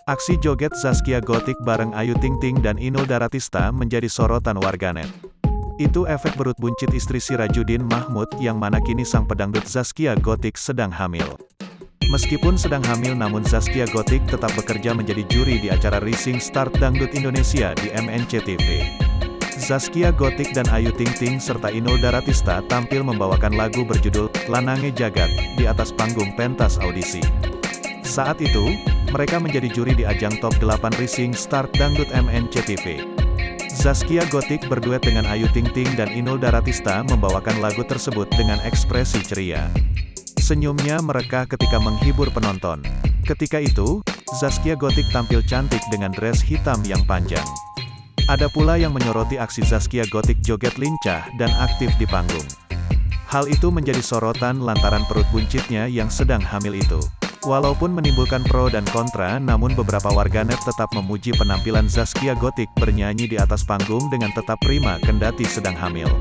Aksi joget Zaskia Gotik bareng Ayu Ting Ting dan Inul Daratista menjadi sorotan warganet. Itu efek perut buncit istri Sirajudin Mahmud yang mana kini sang pedangdut Zaskia Gotik sedang hamil. Meskipun sedang hamil namun Zaskia Gotik tetap bekerja menjadi juri di acara Rising Start Dangdut Indonesia di MNCTV. Zaskia Gotik dan Ayu Ting Ting serta Inul Daratista tampil membawakan lagu berjudul Lanange Jagat di atas panggung pentas audisi. Saat itu, mereka menjadi juri di ajang Top 8 Rising Start Dangdut MNCTV. Zaskia Gotik berduet dengan Ayu Ting Ting dan Inul Daratista membawakan lagu tersebut dengan ekspresi ceria. Senyumnya merekah ketika menghibur penonton. Ketika itu, Zaskia Gotik tampil cantik dengan dress hitam yang panjang. Ada pula yang menyoroti aksi Zaskia Gotik joget lincah dan aktif di panggung. Hal itu menjadi sorotan lantaran perut buncitnya yang sedang hamil itu. Walaupun menimbulkan pro dan kontra, namun beberapa warganet tetap memuji penampilan Zaskia Gotik bernyanyi di atas panggung dengan tetap prima kendati sedang hamil.